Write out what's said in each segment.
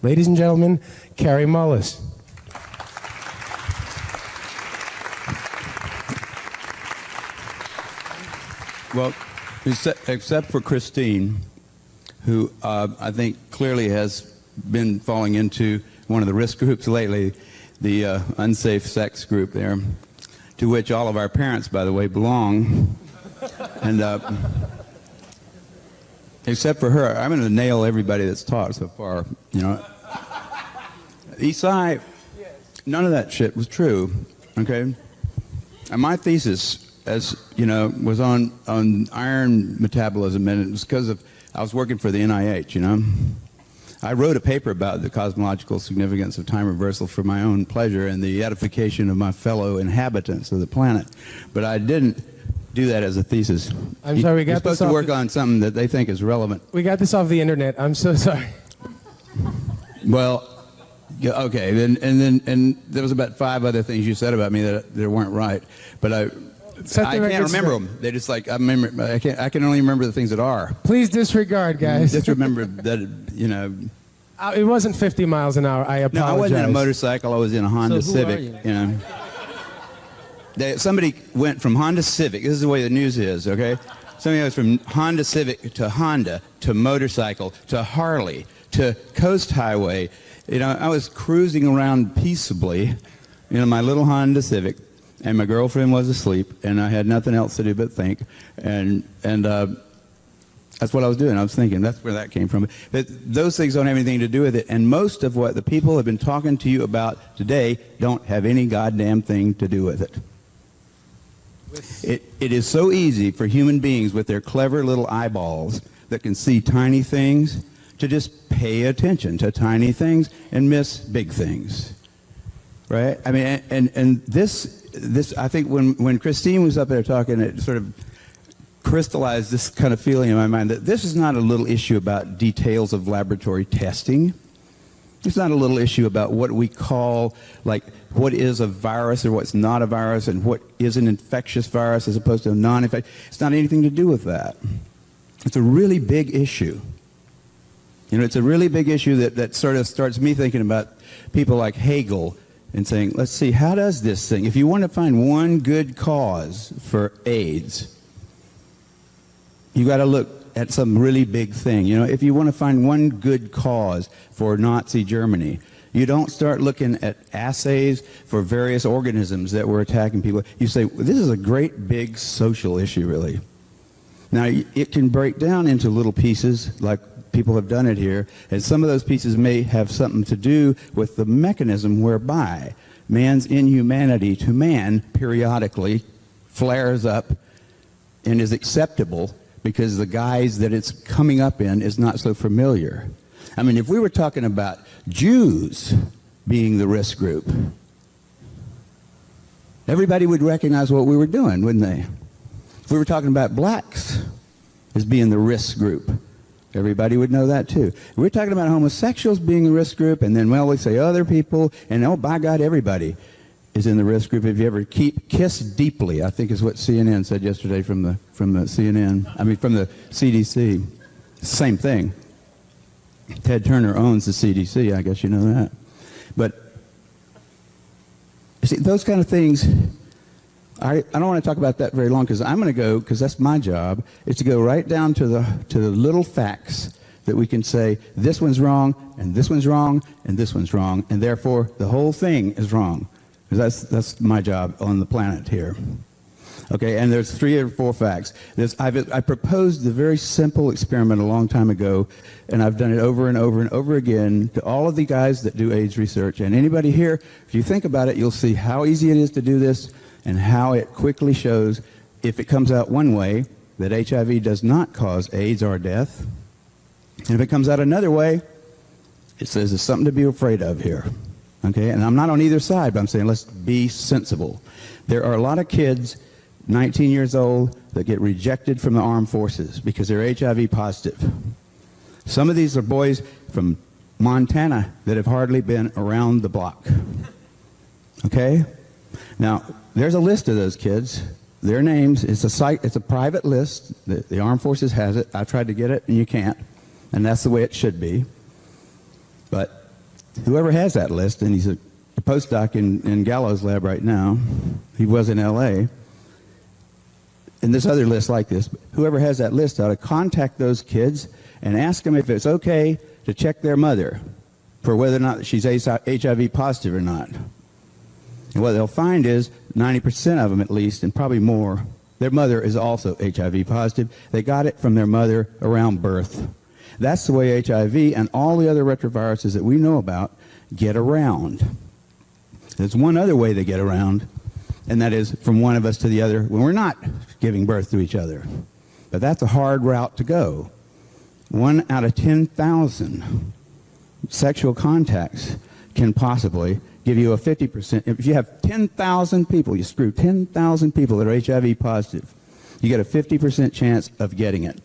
Ladies and gentlemen, Kary Mullis. Well, except for Christine, who I think clearly has been falling into one of the risk groups lately, the unsafe sex group there, to which all of our parents, by the way, belong. And except for her, I'm going to nail everybody that's talked so far, you know. Isai, none of that shit was true, okay? And my thesis, as you know, was on iron metabolism, and it was because of I was working for the NIH, you know. I wrote a paper about the cosmological significance of time reversal for my own pleasure and the edification of my fellow inhabitants of the planet, but I didn't do that as a thesis. I'm sorry, we got You're supposed to work on something that they think is relevant. We got this off the internet. I'm so sorry. Well, yeah, okay, and there was about 5 other things you said about me that weren't right, but I can't remember them. They just like I can only remember the things that are. Please disregard, guys. Just remember that, you know. It wasn't 50 miles an hour. I apologize. No, I wasn't in a motorcycle. I was in a Honda Civic. You know. Somebody went from Honda Civic. This is the way the news is, okay? Somebody goes from Honda Civic to Honda to motorcycle to Harley to Coast Highway. You know, I was cruising around peaceably in my little Honda Civic, and my girlfriend was asleep, and I had nothing else to do but think, and that's what I was doing. I was thinking. That's where that came from. But those things don't have anything to do with it, and most of what the people have been talking to you about today don't have any goddamn thing to do with it. It is so easy for human beings with their clever little eyeballs that can see tiny things to just pay attention to tiny things and miss big things, right? I mean, and this I think when Christine was up there talking, it sort of crystallized this kind of feeling in my mind that this is not a little issue about details of laboratory testing. It's not a little issue about what we call, like, what is a virus or what's not a virus and what is an infectious virus as opposed to a non-infectious. It's not anything to do with that. It's a really big issue. You know, it's a really big issue that sort of starts me thinking about people like Hegel and saying, let's see, how does this thing, if you want to find one good cause for AIDS, you got to look at some really big thing. You know, if you want to find one good cause for Nazi Germany, you don't start looking at assays for various organisms that were attacking people. You say, well, this is a great big social issue, really. Now, it can break down into little pieces, like people have done it here, and some of those pieces may have something to do with the mechanism whereby man's inhumanity to man periodically flares up and is acceptable because the guise that it's coming up in is not so familiar. I mean, if we were talking about Jews being the risk group, everybody would recognize what we were doing, wouldn't they? If we were talking about blacks as being the risk group, everybody would know that too. If we're talking about homosexuals being the risk group, and then, well, we say other people, and oh, by God, everybody is in the risk group. If you ever kiss deeply, I think is what CNN said yesterday from the CNN. I mean, from the CDC. Same thing. Ted Turner owns the CDC. I guess you know that. But you see, those kind of things. I don't want to talk about that very long because I'm going to go, because that's my job, is to go right down to the little facts that we can say this one's wrong, and this one's wrong, and this one's wrong, and therefore the whole thing is wrong. Because that's my job on the planet here. Okay, and there's 3 or 4 facts. I proposed the very simple experiment a long time ago, and I've done it over and over and over again to all of the guys that do AIDS research. And anybody here, if you think about it, you'll see how easy it is to do this and how it quickly shows, if it comes out one way, that HIV does not cause AIDS or death. And if it comes out another way, it says there's something to be afraid of here. Okay, and I'm not on either side, but I'm saying let's be sensible. There are a lot of kids, 19 years old, that get rejected from the armed forces because they're HIV positive. Some of these are boys from Montana that have hardly been around the block. Okay? Now, there's a list of those kids. Their names, it's a private list. The armed forces has it. I tried to get it, and you can't. And that's the way it should be. But whoever has that list, and he's a postdoc in Gallo's lab right now, he was in LA, and this other list like this, whoever has that list ought to contact those kids and ask them if it's okay to check their mother for whether or not she's HIV positive or not. And what they'll find is 90% of them at least, and probably more, their mother is also HIV positive. They got it from their mother around birth. That's the way HIV and all the other retroviruses that we know about get around. There's one other way they get around, and that is from one of us to the other when we're not giving birth to each other. But that's a hard route to go. 1 out of 10,000 sexual contacts can possibly give you a 50%. If you have 10,000 people, you screw 10,000 people that are HIV positive, you get a 50% chance of getting it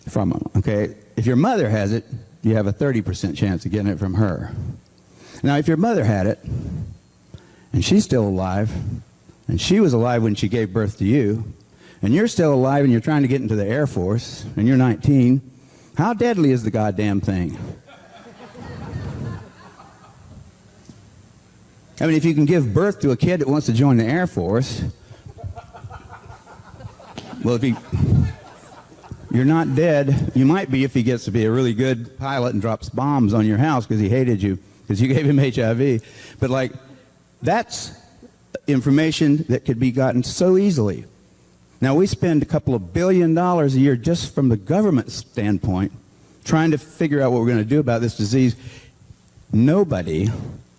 from them, okay? If your mother has it, you have a 30% chance of getting it from her. Now, if your mother had it, and she's still alive, and she was alive when she gave birth to you, and you're still alive and you're trying to get into the Air Force, and you're 19, how deadly is the goddamn thing? I mean, if you can give birth to a kid that wants to join the Air Force, well, if you're not dead, you might be if he gets to be a really good pilot and drops bombs on your house because he hated you, because you gave him HIV. But, like, that's information that could be gotten so easily. Now, we spend a couple of $1 billion a year just from the government standpoint trying to figure out what we're going to do about this disease. Nobody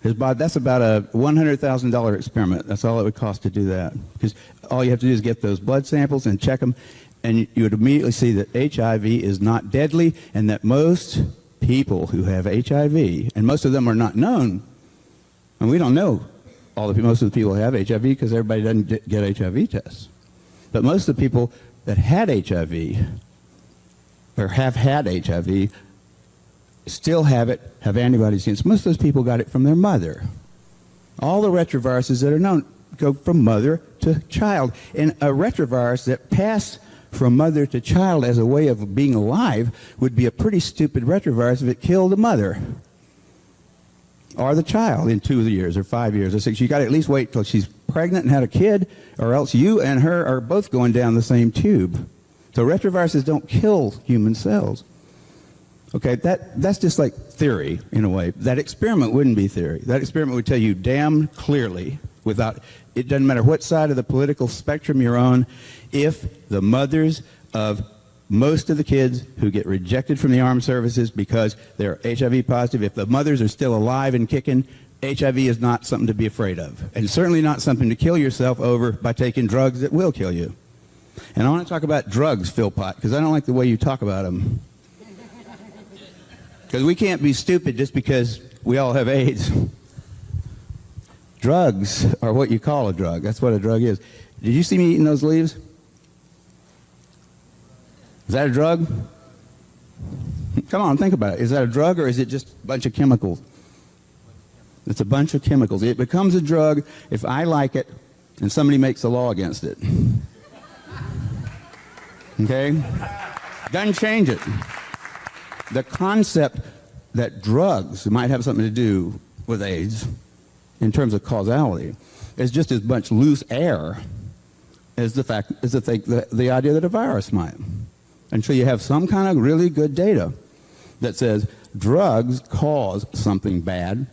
has bought, that's about a $100,000 experiment. That's all it would cost to do that. Because all you have to do is get those blood samples and check them, and you would immediately see that HIV is not deadly, and that most people who have HIV, and most of them are not known, and we don't know most of the people who have HIV because everybody doesn't get HIV tests. But most of the people that had HIV or have had HIV still have it, have antibodies against. Most of those people got it from their mother. All the retroviruses that are known go from mother to child. And a retrovirus that passed from mother to child as a way of being alive would be a pretty stupid retrovirus if it killed the mother or the child in 2 years or 5 years or 6. You got to at least wait till she's pregnant and had a kid, or else you and her are both going down the same tube. So retroviruses don't kill human cells. Okay, that's just like theory in a way. That experiment wouldn't be theory. That experiment would tell you damn clearly, without, it doesn't matter what side of the political spectrum you're on, if the mothers of most of the kids who get rejected from the armed services because they're HIV positive, if the mothers are still alive and kicking, HIV is not something to be afraid of. And it's certainly not something to kill yourself over by taking drugs that will kill you. And I want to talk about drugs, Philpott, because I don't like the way you talk about them. Because we can't be stupid just because we all have AIDS. Drugs are what you call a drug. That's what a drug is. Did you see me eating those leaves? Is that a drug? Come on, think about it. Is that a drug or is it just a bunch of chemicals? It's a bunch of chemicals. It becomes a drug if I like it and somebody makes a law against it. Okay? Doesn't change it. The concept that drugs might have something to do with AIDS in terms of causality is just as much loose air as the idea that a virus might. Until you have some kind of really good data that says drugs cause something bad,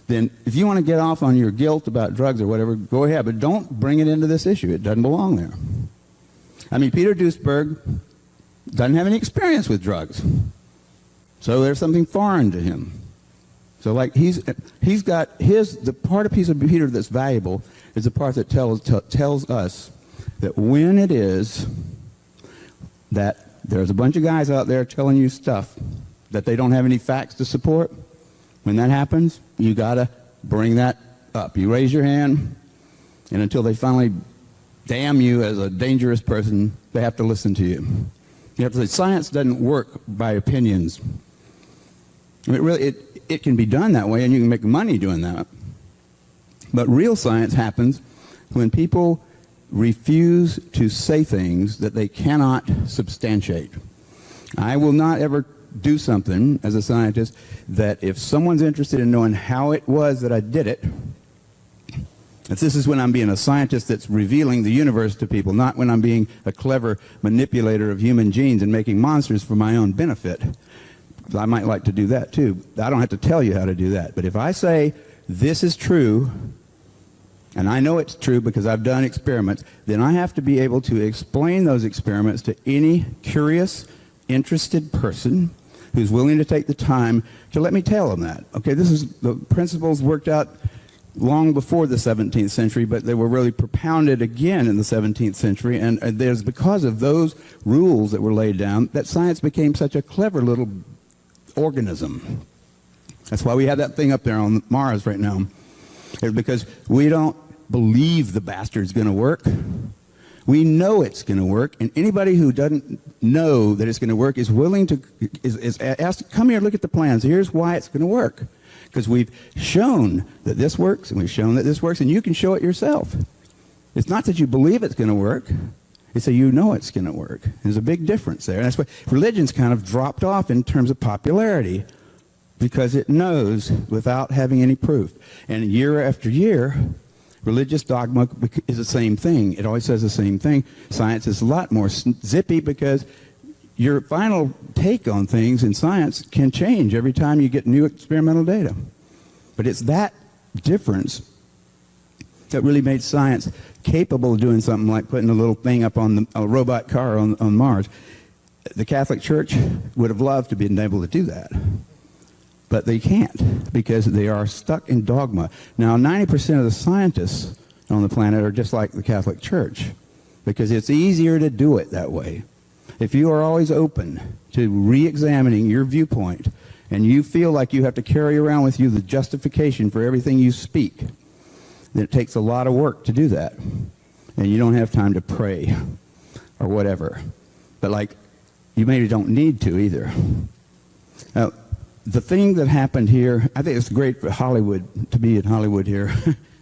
then if you want to get off on your guilt about drugs or whatever, go ahead, but don't bring it into this issue. It doesn't belong there. I mean, Peter Duesberg doesn't have any experience with drugs. So there's something foreign to him. So like he's got the part of piece of Peter that's valuable is the part that tells us that when it is that there's a bunch of guys out there telling you stuff that they don't have any facts to support, when that happens, you got to bring that up. You raise your hand, and until they finally damn you as a dangerous person, they have to listen to you. You have to say, science doesn't work by opinions. I mean, it can be done that way, and you can make money doing that. But real science happens when people refuse to say things that they cannot substantiate. I will not ever do something as a scientist that if someone's interested in knowing how it was that I did it, this is when I'm being a scientist that's revealing the universe to people, not when I'm being a clever manipulator of human genes and making monsters for my own benefit. I might like to do that too. I don't have to tell you how to do that. But if I say this is true, and I know it's true because I've done experiments, then I have to be able to explain those experiments to any curious, interested person who's willing to take the time to let me tell them that. Okay, this is the principles worked out long before the 17th century, but they were really propounded again in the 17th century, and there's because of those rules that were laid down that science became such a clever little organism. That's why we have that thing up there on Mars right now. It's because we don't believe the bastard's going to work. We know it's going to work, and anybody who doesn't know that it's going to work is willing to is asked, come here, look at the plans. Here's why it's going to work. Because we've shown that this works, and we've shown that this works, and you can show it yourself. It's not that you believe it's going to work. It's that you know it's going to work. There's a big difference there. And that's why religion's kind of dropped off in terms of popularity, because it knows without having any proof. And year after year, religious dogma is the same thing. It always says the same thing. Science is a lot more zippy because your final take on things in science can change every time you get new experimental data. But it's that difference that really made science capable of doing something like putting a little thing up on a robot car on Mars. The Catholic Church would have loved to be able to do that. But they can't because they are stuck in dogma. Now, 90% of the scientists on the planet are just like the Catholic Church because it's easier to do it that way. If you are always open to re-examining your viewpoint and you feel like you have to carry around with you the justification for everything you speak, then it takes a lot of work to do that. And you don't have time to pray or whatever. But like, you maybe don't need to either. Now, the thing that happened here, I think it's great for Hollywood, to be in Hollywood here.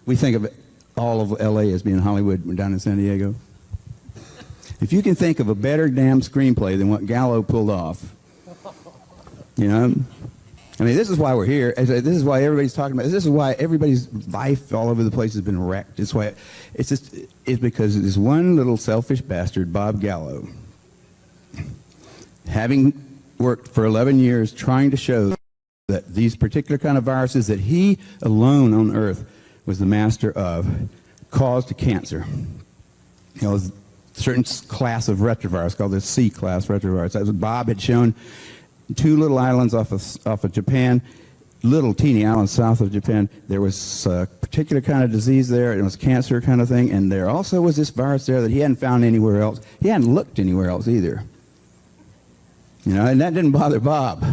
We think of all of L.A. as being Hollywood down in San Diego. If you can think of a better damn screenplay than what Gallo pulled off, you know? I mean, this is why we're here. This is why everybody's talking about this is why everybody's life all over the place has been wrecked. It's why it's because this one little selfish bastard, Bob Gallo, having worked for 11 years trying to show that these particular kind of viruses that he alone on Earth was the master of caused cancer. You know, a certain class of retrovirus called the C-class retrovirus. That was Bob had shown two little islands off of Japan, little teeny islands south of Japan. There was a particular kind of disease there. It was cancer kind of thing. And there also was this virus there that he hadn't found anywhere else. He hadn't looked anywhere else either. You know, and that didn't bother Bob.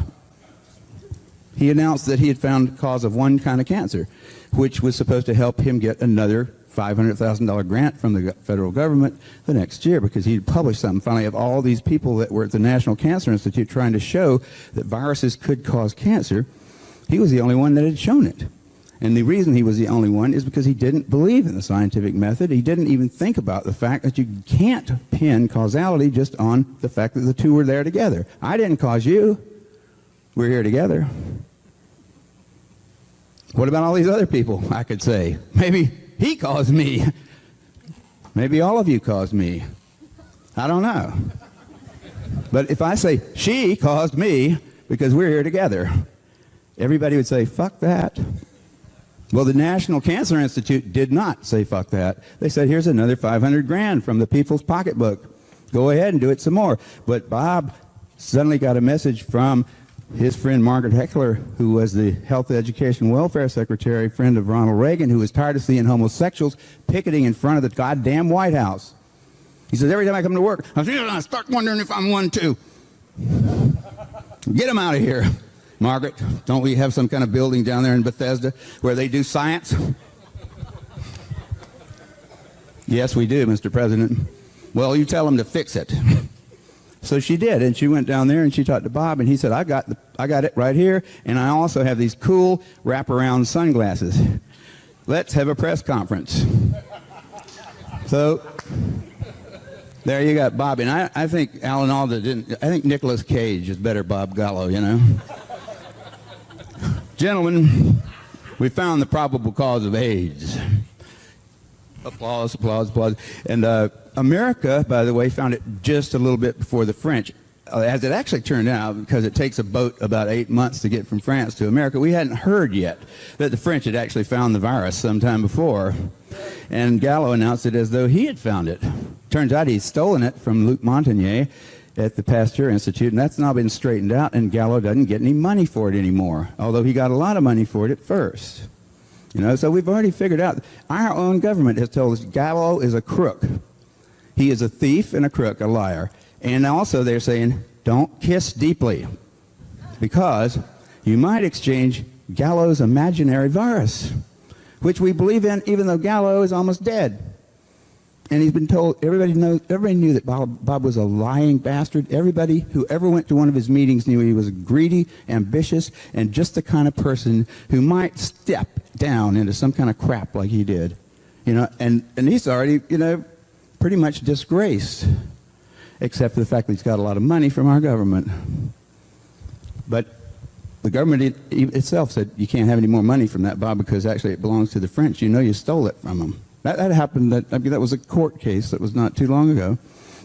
He announced that he had found the cause of one kind of cancer, which was supposed to help him get another $500,000 grant from the federal government the next year because he had published something finally of all these people that were at the National Cancer Institute trying to show that viruses could cause cancer. He was the only one that had shown it. And the reason he was the only one is because he didn't believe in the scientific method. He didn't even think about the fact that you can't pin causality just on the fact that the two were there together. I didn't cause you. We're here together. What about all these other people, I could say? Maybe he caused me. Maybe all of you caused me. I don't know. But if I say, she caused me because we're here together, everybody would say, fuck that. Well, the National Cancer Institute did not say fuck that. They said, here's another 500 grand from the people's pocketbook. Go ahead and do it some more. But Bob suddenly got a message from his friend Margaret Heckler, who was the Health, Education, and Welfare Secretary, friend of Ronald Reagan, who was tired of seeing homosexuals picketing in front of the goddamn White House. He says, every time I come to work, I start wondering if I'm one too. Get them out of here. Margaret, don't we have some kind of building down there in Bethesda where they do science? Yes, we do, Mr. President. Well, you tell them to fix it. So she did, and she went down there and she talked to Bob, and he said, I got it right here, and I also have these cool wraparound sunglasses. Let's have a press conference. So There you got Bobby. And I think Alan Alda didn't. I think Nicolas Cage is better Bob Gallo, you know. Gentlemen, we found the probable cause of AIDS. Applause, applause, applause. And America, by the way, found it just a little bit before the French. As it actually turned out, because it takes a boat about 8 months to get from France to America, we hadn't heard yet that the French had actually found the virus sometime before. And Gallo announced it as though he had found it. Turns out he'd stolen it from Luc Montagnier at the Pasteur Institute, and that's now been straightened out, and Gallo doesn't get any money for it anymore, although he got a lot of money for it at first. You know, so we've already figured out, our own government has told us Gallo is a crook. He is a thief and a crook, a liar. And also they're saying, don't kiss deeply, because you might exchange Gallo's imaginary virus, which we believe in even though Gallo is almost dead. And he's been told, everybody knew that Bob was a lying bastard. Everybody who ever went to one of his meetings knew he was greedy, ambitious, and just the kind of person who might step down into some kind of crap like he did. You know, and he's already, you know, pretty much disgraced, except for the fact that he's got a lot of money from our government. But the government itself said, you can't have any more money from that, Bob, because actually it belongs to the French. You know you stole it from them. That happened, that was a court case that was not too long ago.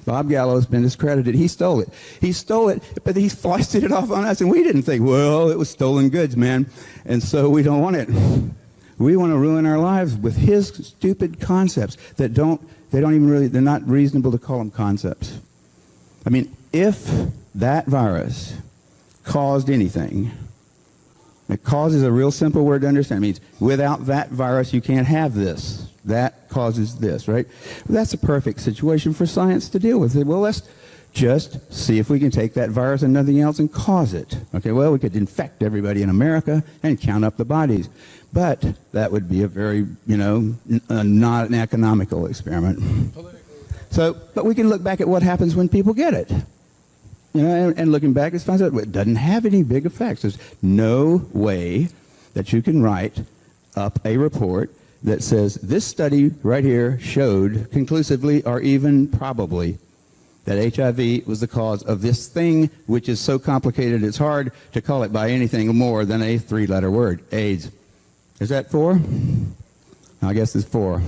Bob Gallo has been discredited. He stole it. He stole it, but he foisted it off on us, and we didn't think, well, it was stolen goods, man, and so we don't want it. We want to ruin our lives with his stupid concepts that they're not reasonable to call them concepts. I mean, if that virus caused anything, it causes a real simple word to understand. It means without that virus, you can't have this. That causes this, right? Well, that's a perfect situation for science to deal with. Well, let's just see if we can take that virus and nothing else and cause it. Okay, well, we could infect everybody in America and count up the bodies. But that would be a very, you know, not an economical experiment. So, but we can look back at what happens when people get it. You know, and looking back, it finds out it doesn't have any big effects. There's no way that you can write up a report that says this study right here showed conclusively or even probably that HIV was the cause of this thing, which is so complicated it's hard to call it by anything more than a three-letter word, AIDS. Is that 4? I guess it's 4.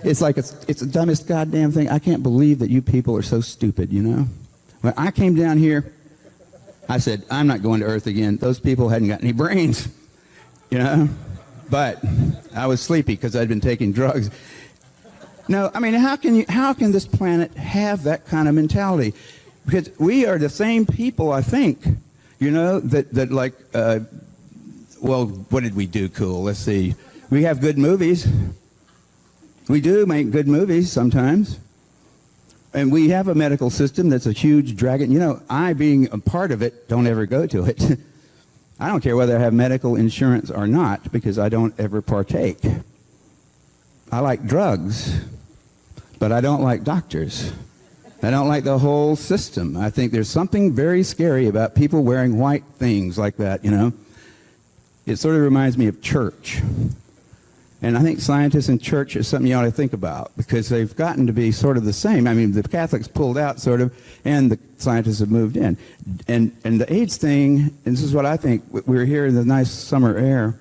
It's like it's the dumbest goddamn thing. I can't believe that you people are so stupid, you know? When I came down here, I said, I'm not going to Earth again. Those people hadn't got any brains, you know? But I was sleepy because I'd been taking drugs. No, I mean, how can this planet have that kind of mentality? Because we are the same people, I think, you know, that like, well, what did we do cool? Let's see. We have good movies. We do make good movies sometimes. And we have a medical system that's a huge dragon. You know, I, being a part of it, don't ever go to it. I don't care whether I have medical insurance or not, because I don't ever partake. I like drugs, but I don't like doctors. I don't like the whole system. I think there's something very scary about people wearing white things like that, you know. It sort of reminds me of church. And I think scientists in church is something you ought to think about, because they've gotten to be sort of the same. I mean, the Catholics pulled out sort of, and the scientists have moved in. And the AIDS thing, and this is what I think, we were here in the nice summer air.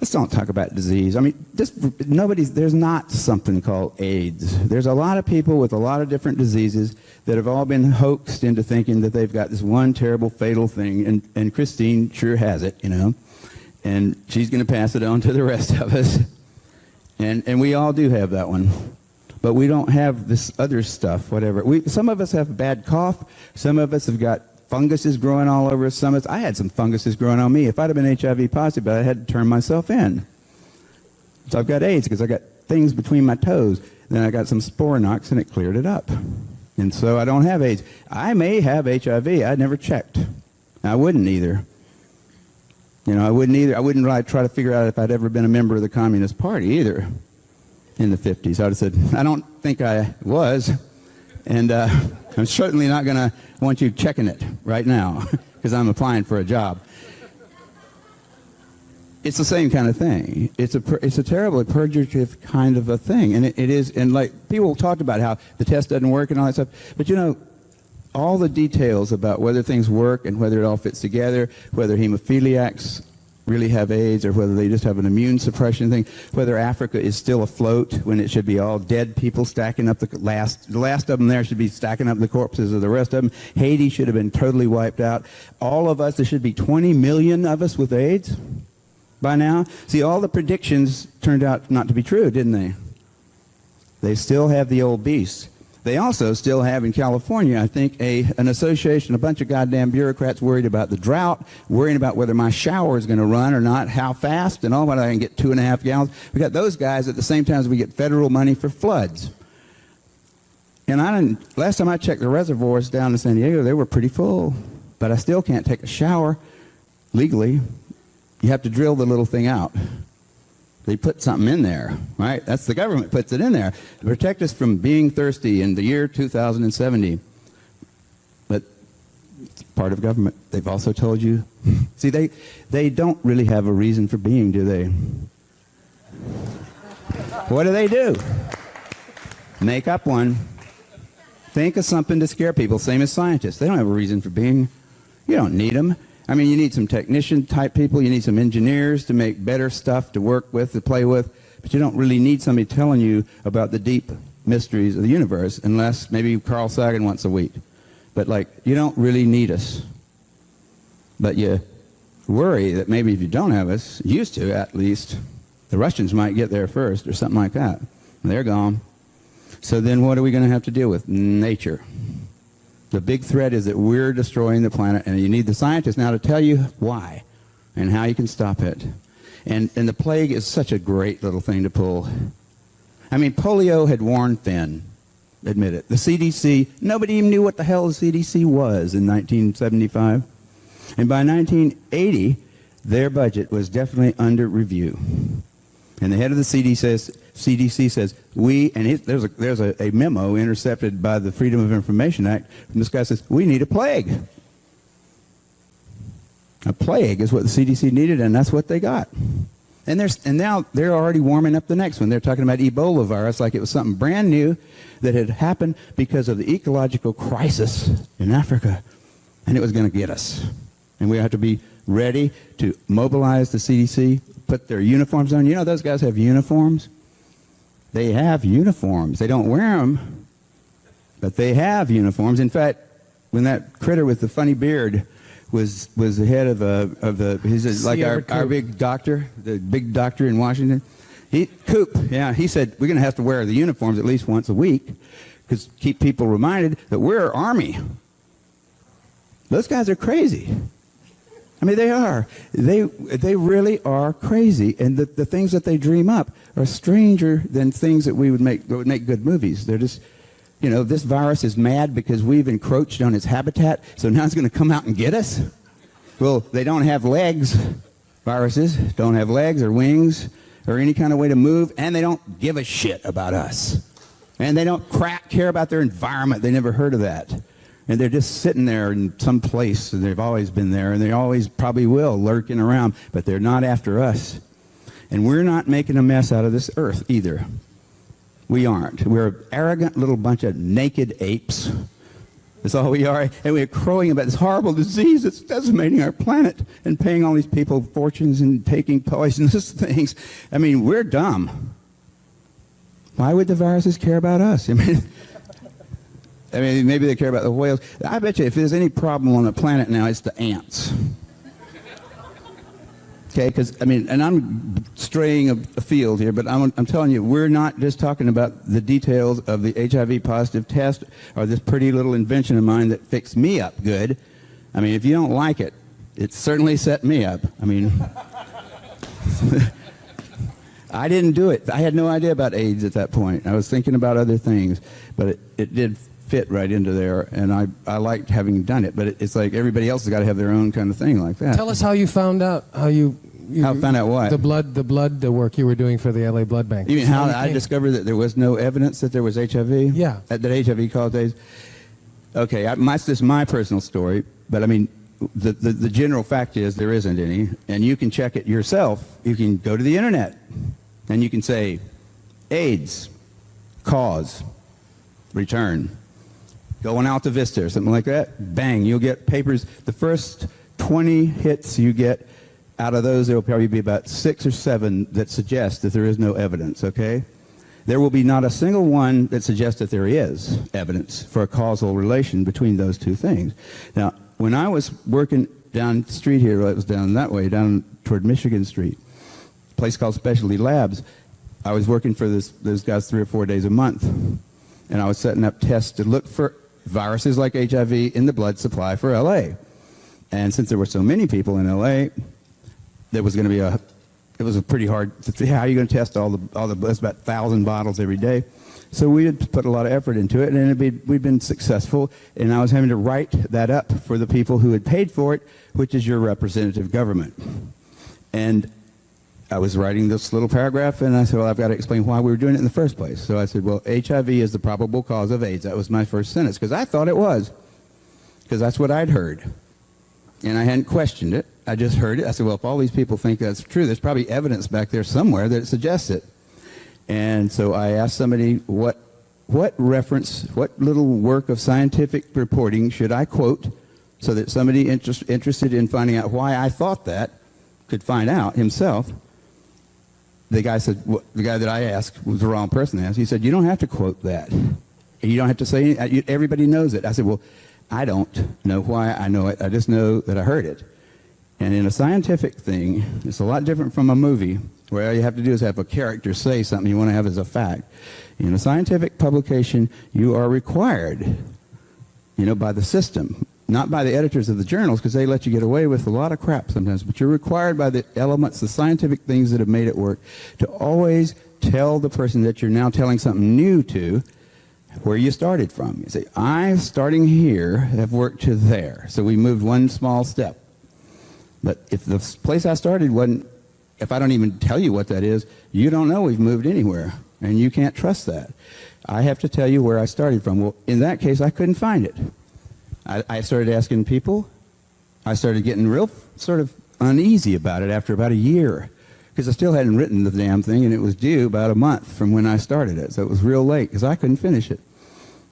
Let's don't talk about disease. I mean, there's not something called AIDS. There's a lot of people with a lot of different diseases that have all been hoaxed into thinking that they've got this one terrible fatal thing, and Christine sure has it, you know. And she's going to pass it on to the rest of us. And we all do have that one. But we don't have this other stuff, whatever. Some of us have bad cough. Some of us have got funguses growing all over us. I had some funguses growing on me. If I'd have been HIV positive, but I had to turn myself in. So I've got AIDS because I got things between my toes. Then I got some sporanox, and it cleared it up. And so I don't have AIDS. I may have HIV. I never checked. I wouldn't either. You know, I wouldn't either. I wouldn't really try to figure out if I'd ever been a member of the Communist Party either in the 50s. I'd have said, I don't think I was. And I'm certainly not going to want you checking it right now because I'm applying for a job. It's the same kind of thing. It's a terribly purgative kind of a thing, and it is. And like people talked about how the test doesn't work and all that stuff, but you know, all the details about whether things work and whether it all fits together, whether hemophiliacs really have AIDS or whether they just have an immune suppression thing, whether Africa is still afloat when it should be all dead people stacking up the last of them there should be stacking up the corpses of the rest of them. Haiti should have been totally wiped out. All of us, there should be 20 million of us with AIDS by now. See, all the predictions turned out not to be true, didn't they? They still have the old beast. They also still have in California, I think, an association, a bunch of goddamn bureaucrats worried about the drought, worrying about whether my shower is going to run or not, how fast, and all, whether I can get 2.5 gallons. We got those guys at the same time as we get federal money for floods. And last time I checked the reservoirs down in San Diego, they were pretty full. But I still can't take a shower legally. You have to drill the little thing out. They put something in there, right? That's the government puts it in there to protect us from being thirsty in the year 2070. But it's part of government. They've also told you. See, they don't really have a reason for being, do they? What do? Make up one. Think of something to scare people, same as scientists. They don't have a reason for being. You don't need them. I mean, you need some technician-type people. You need some engineers to make better stuff to work with, to play with. But you don't really need somebody telling you about the deep mysteries of the universe, unless maybe Carl Sagan once a week. But, like, you don't really need us. But you worry that maybe if you don't have us, used to at least, the Russians might get there first or something like that. And they're gone. So then what are we going to have to deal with? Nature. The big threat is that we're destroying the planet, and you need the scientists now to tell you why and how you can stop it. And the plague is such a great little thing to pull. I mean, polio had worn thin, admit it. The CDC, nobody even knew what the hell the CDC was in 1975. And by 1980, their budget was definitely under review. And the head of the CDC says, there's a memo intercepted by the Freedom of Information Act, and this guy says, we need a plague. A plague is what the CDC needed, and that's what they got. And now they're already warming up the next one. They're talking about Ebola virus like it was something brand new that had happened because of the ecological crisis in Africa, and it was going to get us. And we have to be ready to mobilize the CDC, put their uniforms on. You know, those guys have uniforms. They have uniforms. They don't wear them, but they have uniforms. In fact, when that critter with the funny beard was the head of he's like our big doctor, the big doctor in Washington, Coop, yeah, he said we're going to have to wear the uniforms at least once a week because keep people reminded that we're Army. Those guys are crazy. I mean, they are. They really are crazy, and the things that they dream up are stranger than things that would make good movies. They're just, you know, this virus is mad because we've encroached on its habitat, so now it's going to come out and get us. Well, they don't have legs. Viruses don't have legs or wings or any kind of way to move, and they don't give a shit about us, and they don't care about their environment. They never heard of that. And they're just sitting there in some place, and they've always been there, and they always probably will, lurking around, but they're not after us. And we're not making a mess out of this earth either. We aren't. We're an arrogant little bunch of naked apes. That's all we are. And we're crowing about this horrible disease that's decimating our planet and paying all these people fortunes and taking poisonous things. I mean, we're dumb. Why would the viruses care about us? I mean, maybe they care about the whales. I bet you if there's any problem on the planet now, it's the ants. Okay, because, I mean, and I'm straying afield here, but I'm telling you, we're not just talking about the details of the HIV positive test or this pretty little invention of mine that fixed me up good. I mean, if you don't like it, it certainly set me up. I mean, I didn't do it. I had no idea about AIDS at that point. I was thinking about other things, but it did fit right into there, and I liked having done it, but it's like everybody else has got to have their own kind of thing like that. Tell us how you found out, how found out what? The blood work you were doing for the LA Blood Bank. You mean how I discovered that there was no evidence that there was HIV? Yeah. That HIV caused AIDS? Okay, this is my personal story, but I mean, the general fact is there isn't any, and you can check it yourself. You can go to the internet, and you can say, AIDS, cause, return. Go on Alta Vista or something like that, bang, you'll get papers. The first 20 hits you get, out of those, there will probably be about 6 or 7 that suggest that there is no evidence, okay? There will be not a single one that suggests that there is evidence for a causal relation between those two things. Now, when I was working down the street here, it was down that way, down toward Michigan Street, a place called Specialty Labs, I was working for those guys 3 or 4 days a month, and I was setting up tests to look for viruses like HIV in the blood supply for LA. And since there were so many people in LA, there was going to be it was pretty hard to see how you're going to test all the it's about 1,000 bottles every day. So we had put a lot of effort into it, and we'd been successful, and I was having to write that up for the people who had paid for it, which is your representative government. And I was writing this little paragraph, and I said, well, I've got to explain why we were doing it in the first place. So I said, well, HIV is the probable cause of AIDS. That was my first sentence, because I thought it was, because that's what I'd heard. And I hadn't questioned it. I just heard it. I said, well, if all these people think that's true, there's probably evidence back there somewhere that suggests it. And so I asked somebody, what reference, what little work of scientific reporting should I quote so that somebody interested in finding out why I thought that could find out himself? The guy said, the guy that I asked was the wrong person to ask. He said, you don't have to quote that. You don't have to say anything. Everybody knows it. I said, well, I don't know why I know it. I just know that I heard it. And in a scientific thing, it's a lot different from a movie where all you have to do is have a character say something you want to have as a fact. In a scientific publication, you are required, by the system, not by the editors of the journals, because they let you get away with a lot of crap sometimes, but you're required by the elements, the scientific things that have made it work, to always tell the person that you're now telling something new to where you started from. You say, I, starting here, have worked to there. So we moved one small step. But if the place I started wasn't, if I don't even tell you what that is, you don't know we've moved anywhere, and you can't trust that. I have to tell you where I started from. Well, in that case, I couldn't find it. I started asking people. I started getting real sort of uneasy about it after about a year, because I still hadn't written the damn thing, and it was due about a month from when I started it. So it was real late, because I couldn't finish it.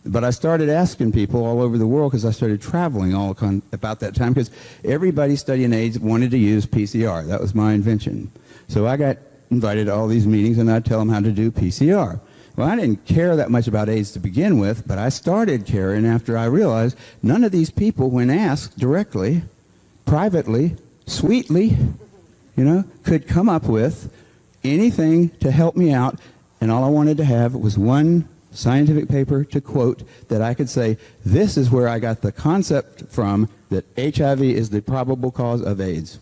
But I started asking people all over the world, because I started traveling about that time, because everybody studying AIDS wanted to use PCR. That was my invention. So I got invited to all these meetings, and I'd tell them how to do PCR. Well, I didn't care that much about AIDS to begin with, but I started caring after I realized none of these people, when asked directly, privately, sweetly, could come up with anything to help me out, and all I wanted to have was one scientific paper to quote that I could say, this is where I got the concept from that HIV is the probable cause of AIDS.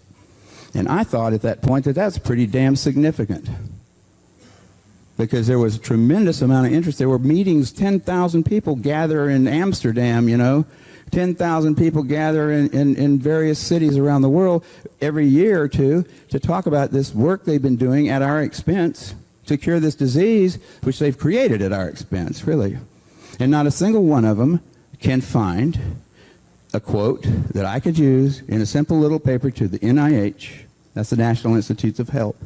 And I thought at that point that that's pretty damn significant, because there was a tremendous amount of interest. There were meetings, 10,000 people gather in Amsterdam, 10,000 people gather in various cities around the world every year or two to talk about this work they've been doing at our expense to cure this disease, which they've created at our expense, really. And not a single one of them can find a quote that I could use in a simple little paper to the NIH, that's the National Institutes of Health,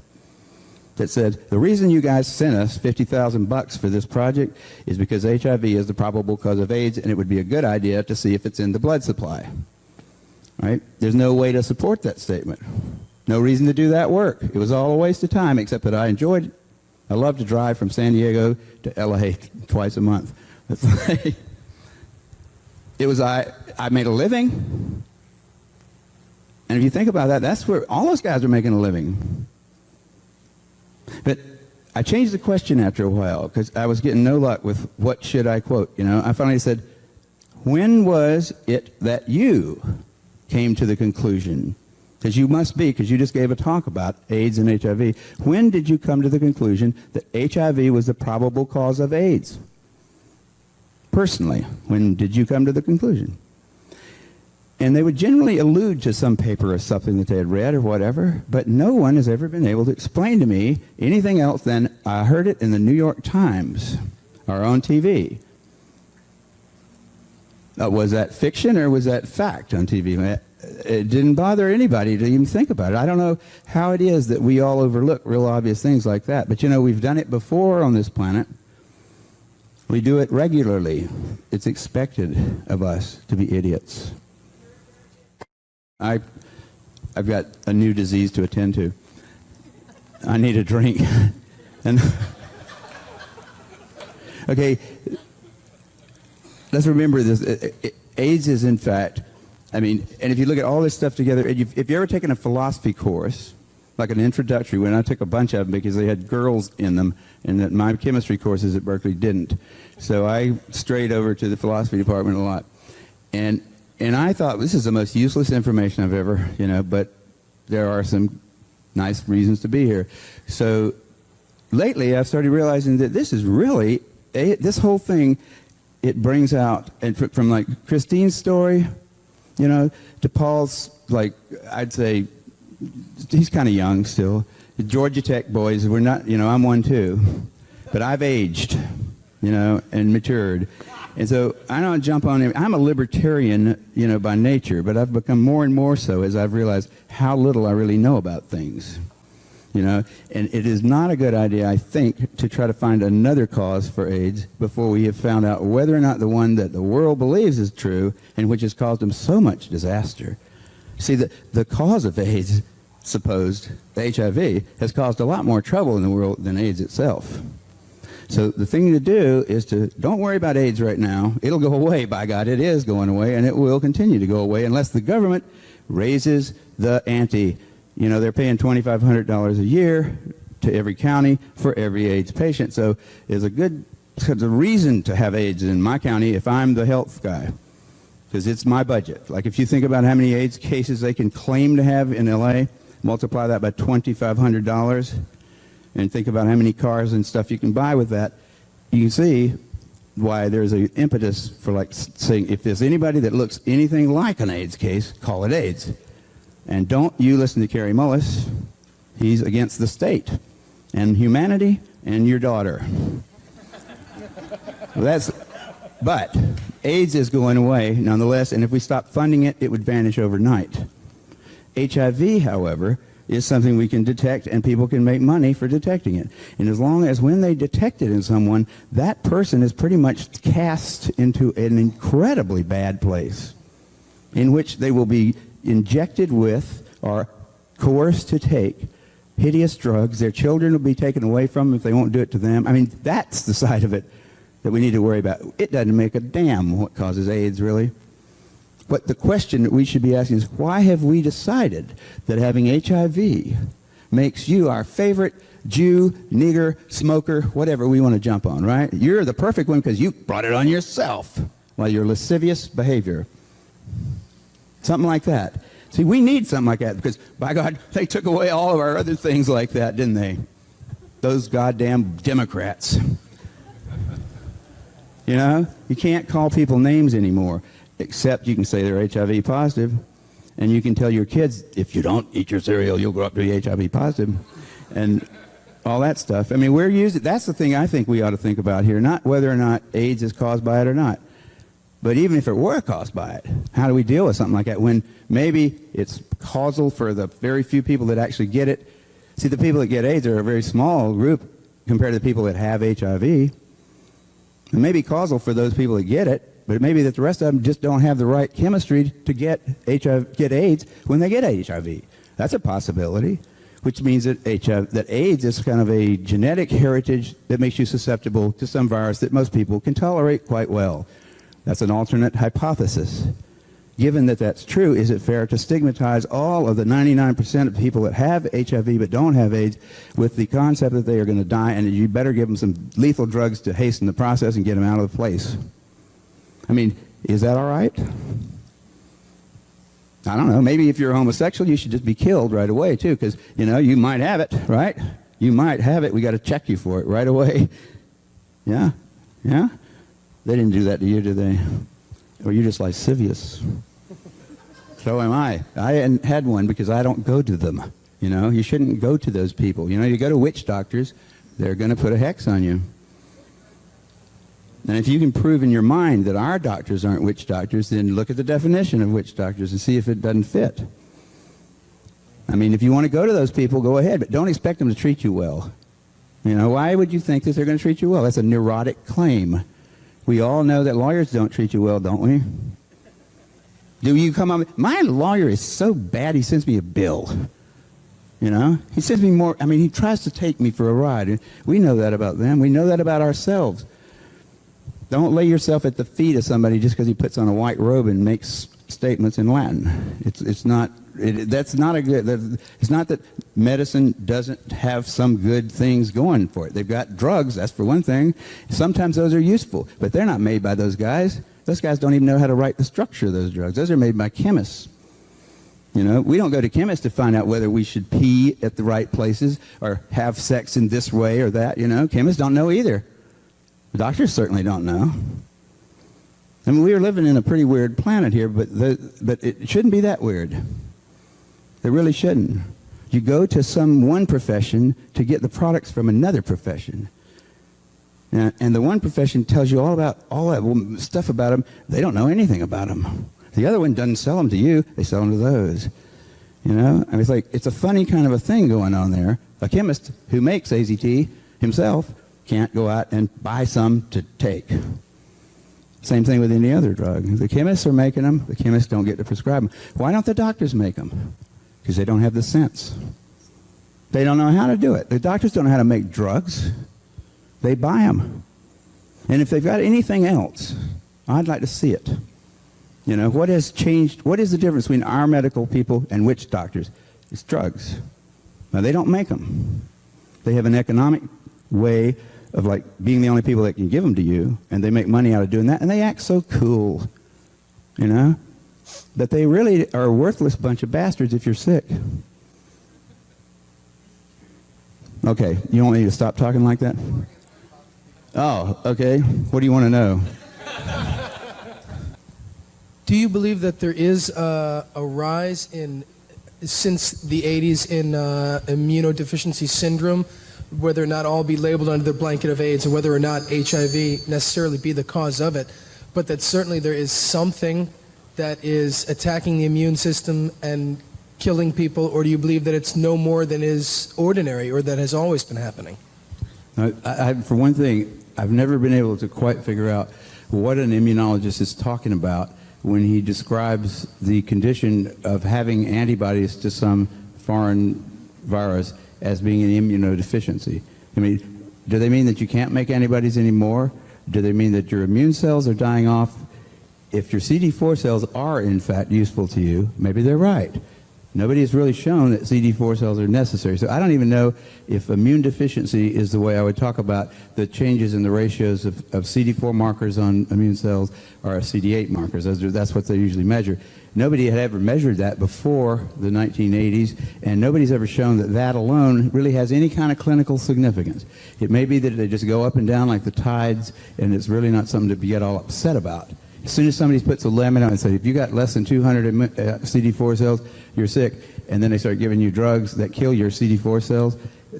that said, the reason you guys sent us $50,000 for this project is because HIV is the probable cause of AIDS, and it would be a good idea to see if it's in the blood supply. Right? There's no way to support that statement. No reason to do that work. It was all a waste of time, except that I enjoyed it. I love to drive from San Diego to LA twice a month. It's like, I made a living. And if you think about that, that's where all those guys are making a living. But I changed the question after a while, because I was getting no luck with what should I quote. I finally said, when was it that you came to the conclusion? Because you must be, because you just gave a talk about AIDS and HIV. When did you come to the conclusion that HIV was the probable cause of AIDS? Personally, when did you come to the conclusion? And they would generally allude to some paper or something that they had read or whatever, but no one has ever been able to explain to me anything else than I heard it in the New York Times or on TV. Was that fiction or was that fact on TV? it didn't bother anybody to even think about it. I don't know how it is that we all overlook real obvious things like that. But, you know, we've done it before on this planet. We do it regularly. It's expected of us to be idiots. I've got a new disease to attend to. I need a drink. And okay, let's remember this. AIDS is, in fact, I mean, and if you look at all this stuff together, if you've ever taken a philosophy course, like an introductory one, I took a bunch of them because they had girls in them, and that my chemistry courses at Berkeley didn't. So I strayed over to the philosophy department a lot. And I thought, this is the most useless information I've ever, you know, but there are some nice reasons to be here. So lately I've started realizing that this is really, this whole thing, it brings out, and from like Christine's story, you know, to Paul's, like, I'd say, he's kind of young still. The Georgia Tech boys, we're not, you know, I'm one too, but I've aged, you know, and matured. And so I don't jump on him. I'm a libertarian, you know, by nature, but I've become more and more so as I've realized how little I really know about things, you know. And it is not a good idea, I think, to try to find another cause for AIDS before we have found out whether or not the one that the world believes is true and which has caused them so much disaster. See, the cause of AIDS, supposed, the HIV, has caused a lot more trouble in the world than AIDS itself. So the thing to do is to don't worry about AIDS right now. It'll go away, by God. It is going away, and it will continue to go away unless the government raises the ante. You know, they're paying $2,500 a year to every county for every AIDS patient. So there's a reason to have AIDS in my county if I'm the health guy, because it's my budget. Like if you think about how many AIDS cases they can claim to have in L.A., multiply that by $2,500, and think about how many cars and stuff you can buy with that, you can see why there's an impetus for like saying, if there's anybody that looks anything like an AIDS case, call it AIDS. And don't you listen to Kary Mullis. He's against the state and humanity and your daughter. But AIDS is going away nonetheless, and if we stop funding it, it would vanish overnight. HIV, however, is something we can detect, and people can make money for detecting it. And as long as when they detect it in someone, that person is pretty much cast into an incredibly bad place in which they will be injected with or coerced to take hideous drugs. Their children will be taken away from them if they won't do it to them. I mean, that's the side of it that we need to worry about. It doesn't make a damn what causes AIDS, really. But the question that we should be asking is, why have we decided that having HIV makes you our favorite Jew, nigger, smoker, whatever we want to jump on, right? You're the perfect one because you brought it on yourself while your lascivious behavior. Something like that. See, we need something like that because, by God, they took away all of our other things like that, didn't they? Those goddamn Democrats. You know, you can't call people names anymore. Except you can say they're HIV positive, and you can tell your kids, if you don't eat your cereal, you'll grow up to be HIV positive, and all that stuff. I mean, we're using, that's the thing I think we ought to think about here, not whether or not AIDS is caused by it or not, but even if it were caused by it, how do we deal with something like that when maybe it's causal for the very few people that actually get it? See, the people that get AIDS are a very small group compared to the people that have HIV. It may be causal for those people that get it, but it may be that the rest of them just don't have the right chemistry to get AIDS when they get HIV. That's a possibility, which means that AIDS is kind of a genetic heritage that makes you susceptible to some virus that most people can tolerate quite well. That's an alternate hypothesis. Given that that's true, is it fair to stigmatize all of the 99% of people that have HIV but don't have AIDS with the concept that they are going to die and you better give them some lethal drugs to hasten the process and get them out of the place? I mean, is that all right? I don't know. Maybe if you're homosexual, you should just be killed right away, too, because, you know, you might have it, right? You might have it. We got to check you for it right away. Yeah? Yeah? They didn't do that to you, did they? Or you're just lascivious. So am I. I hadn't had one because I don't go to them. You know, you shouldn't go to those people. You know, you go to witch doctors, they're going to put a hex on you. And if you can prove in your mind that our doctors aren't witch doctors, then look at the definition of witch doctors and see if it doesn't fit. I mean, if you want to go to those people, go ahead, but don't expect them to treat you well. You know, why would you think that they're going to treat you well? That's a neurotic claim. We all know that lawyers don't treat you well, don't we? Do you come on? My lawyer is so bad, he sends me a bill. You know? He sends me more. I mean, he tries to take me for a ride. We know that about them. We know that about ourselves. Don't lay yourself at the feet of somebody just because he puts on a white robe and makes statements in Latin. It's not that medicine doesn't have some good things going for it. They've got drugs, that's for one thing. Sometimes those are useful, but they're not made by those guys. Those guys don't even know how to write the structure of those drugs. Those are made by chemists. You know, we don't go to chemists to find out whether we should pee at the right places or have sex in this way or that, you know. Chemists don't know either. The doctors certainly don't know. I mean, we're living in a pretty weird planet here, but it shouldn't be that weird. It really shouldn't. You go to one profession to get the products from another profession. And the one profession tells you all that stuff about them. They don't know anything about them. The other one doesn't sell them to you. They sell them to those. You know? I mean, it's a funny kind of a thing going on there. A chemist who makes AZT himself can't go out and buy some to take. Same thing with any other drug. The chemists are making them. The chemists don't get to prescribe them. Why don't the doctors make them? Because they don't have the sense. They don't know how to do it. The doctors don't know how to make drugs. They buy them. And if they've got anything else, I'd like to see it. You know, what has changed? What is the difference between our medical people and witch doctors? It's drugs. Now, they don't make them. They have an economic way of being the only people that can give them to you, and they make money out of doing that, and they act so cool, you know, that they really are a worthless bunch of bastards if you're sick. Okay, you don't want me to stop talking like that? Oh, okay. What do you want to know? Do you believe that there is a rise since the 80s in immunodeficiency syndrome, whether or not all be labeled under the blanket of AIDS and whether or not HIV necessarily be the cause of it, but that certainly there is something that is attacking the immune system and killing people, or do you believe that it's no more than is ordinary or that has always been happening? For one thing, I've never been able to quite figure out what an immunologist is talking about when he describes the condition of having antibodies to some foreign virus as being an immunodeficiency. I mean, do they mean that you can't make antibodies anymore? Do they mean that your immune cells are dying off? If your CD4 cells are, in fact, useful to you, maybe they're right. Nobody has really shown that CD4 cells are necessary. So I don't even know if immune deficiency is the way I would talk about the changes in the ratios of CD4 markers on immune cells or CD8 markers. That's what they usually measure. Nobody had ever measured that before the 1980s, and nobody's ever shown that that alone really has any kind of clinical significance. It may be that they just go up and down like the tides, and it's really not something to get all upset about. As soon as somebody puts a lemon on and says, if you got less than 200 CD4 cells, you're sick, and then they start giving you drugs that kill your CD4 cells,